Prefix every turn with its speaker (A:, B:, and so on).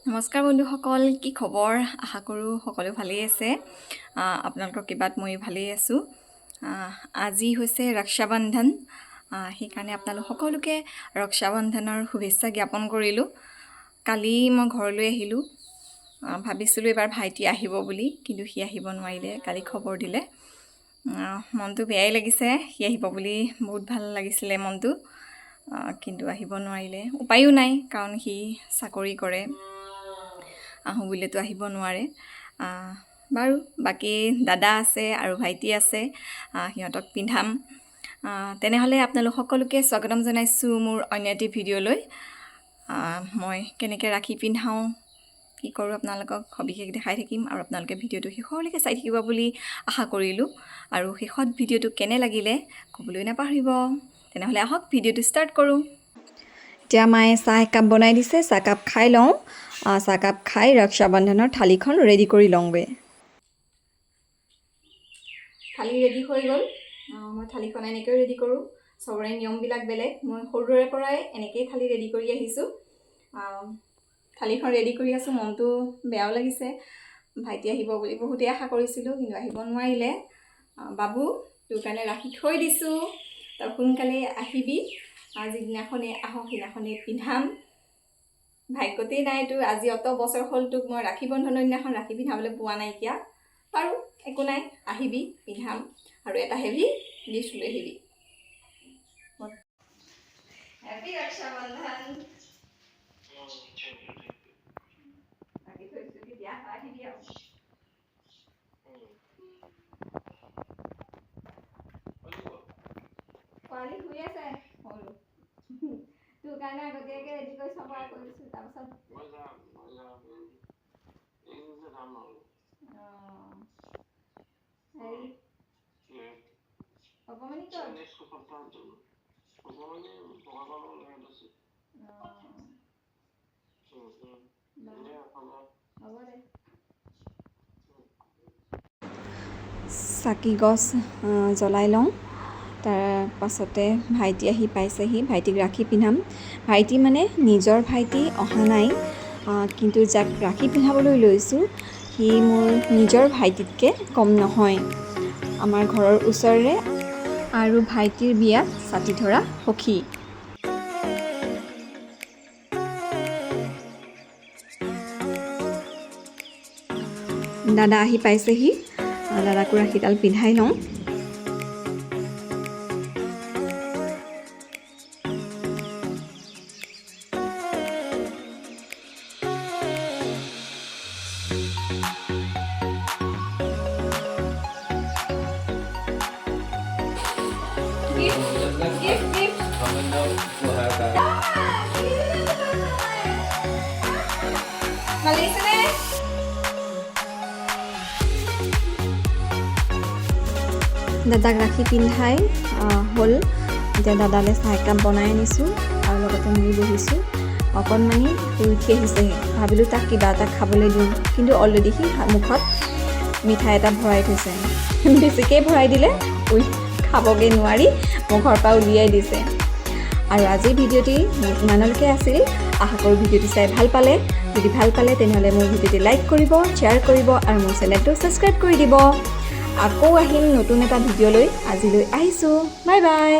A: নমস্কাৰ বন্ধুসকল, কি খবৰ? আশা কৰোঁ সকলো ভালেই আছে। আপোনালোকৰ কিবাত মই ভালেই আছোঁ। আজি হৈছে ৰক্ষাবন্ধন, সেইকাৰণে আপোনালোক সকলোকে ৰক্ষাবন্ধনৰ শুভেচ্ছা জ্ঞাপন কৰিলোঁ। কালি মই ঘৰলৈ আহিলোঁ। ভাবিছিলোঁ এইবাৰ ভাইটি আহিব বুলি, কিন্তু সি আহিব নোৱাৰিলে। কালি খবৰ দিলে, মনটো বেয়াই লাগিছে। সি আহিব বুলি বহুত ভাল লাগিছিলে মনটো, কিন্তু আহিব নোৱাৰিলে। উপায়ো নাই, কাৰণ সি চাকৰি কৰে। আহোঁ বুলিতো আহিব নোৱাৰে। বাৰু, বাকী দাদা আছে আৰু ভাইটি আছে, সিহঁতক পিন্ধাম। তেনেহ'লে আপোনালোক সকলোকে স্বাগতম জনাইছোঁ মোৰ অন্য এটি ভিডিঅ'লৈ। মই কেনেকৈ ৰাখি পিন্ধাওঁ, কি কৰোঁ আপোনালোকক সবিশেষ দেখাই থাকিম, আৰু আপোনালোকে ভিডিঅ'টো শেষলৈকে চাই থাকিব বুলি আশা কৰিলোঁ। আৰু শেষত ভিডিঅ'টো কেনে লাগিলে ক'বলৈ নাপাহৰিব। তেনেহ'লে আহক ভিডিঅ'টো ষ্টাৰ্ট কৰোঁ। এতিয়া মায়ে চাহ একাপ বনাই দিছে, চাহকাপ খাই লওঁ। চাহকাপ খাই ৰক্ষাবন্ধনৰ থালিখন ৰেডি কৰি লওঁগৈ। থালি ৰেডি হৈ গ'ল। মই থালিখন এনেকৈ ৰেডি কৰোঁ। চবৰে নিয়মবিলাক বেলেগ। মই সৰুৰে পৰাই এনেকৈয়ে থালি ৰেডি কৰি আহিছোঁ। থালিখন ৰেডি কৰি আছোঁ। মনটো বেয়াও লাগিছে। ভাইটি আহিব বুলি বহুতেই আশা কৰিছিলোঁ, কিন্তু আহিব নোৱাৰিলে। বাবু, তোৰ কাৰণে ৰাখি থৈ দিছোঁ, তই সোনকালে আহিবি। যিদিনাখনেই আহক সেইদিনাখনেই পিন্ধাম। ভাগ্যতেই নাই তোৰ, আজি অত বছৰ হ'ল তোক মই ৰাখী বন্ধনৰ দিনাখন ৰাখি পিন্ধাবলৈ পোৱা নাইকিয়া। বাৰু, একো নাই, আহিবি, পিন্ধাম। আৰু এটা হেভি গিফ্ট লৈ আহিবি। হেপী ৰক্ষাবন্ধন। ৰাখি থৈছোঁ, কেতিয়া আহিবি আৰু। পোৱালি শুই আছে সৰু। তোৰ কাৰণে আগতীয়াকৈ ৰেডি কৰি চফা কৰিছোঁ। তাৰপাছত হেৰি অকণমানি ক'ত? হ'ব দে। চাকি গছ জ্বলাই লওঁ। তাৰ পাছতে ভাইটি আহি পাইছেহি। ভাইটিক ৰাখি পিন্ধাম। ভাইটি মানে নিজৰ ভাইটি অহা নাই, কিন্তু যাক ৰাখি পিন্ধাবলৈ লৈছোঁ সি মোৰ নিজৰ ভাইটিতকৈ কম নহয়। আমাৰ ঘৰৰ ওচৰৰে আৰু ভাইটিৰ বিয়াত ছাতি ধৰা সখী। দাদা আহি পাইছেহি। দাদাকো ৰাখীডাল পিন্ধাই লওঁ। দাদাক ৰাখি পিন্ধাই হ'ল। এতিয়া দাদালৈ চাহ একাপ বনাই আনিছোঁ, আৰু লগতে মই বহিছোঁ। অকণমানি শুই উঠি আহিছেহি। ভাবিলোঁ তাক কিবা এটা খাবলৈ দিওঁ, কিন্তু অলৰেডি সি মুখত মিঠাই এটা ভৰাই থৈছে। বেছিকৈ ভৰাই দিলে খাবগৈ নোৱাৰি মুখৰ পৰা উলিয়াই দিছে। আৰু আজিৰ ভিডিঅ'টি ইমানলৈকে আছিল। আশা কৰোঁ ভিডিঅ'টি চাই ভাল পালে। যদি ভাল পালে তেনেহ'লে মোৰ ভিডিঅ'টি লাইক কৰিব, শ্বেয়াৰ কৰিব, আৰু মোৰ চেনেলটো ছাবস্ক্ৰাইব কৰি দিব। আকৌ আহিম নতুন এটা ভিডিঅ'লৈ। আজিলৈ আহিছোঁ। Bye bye.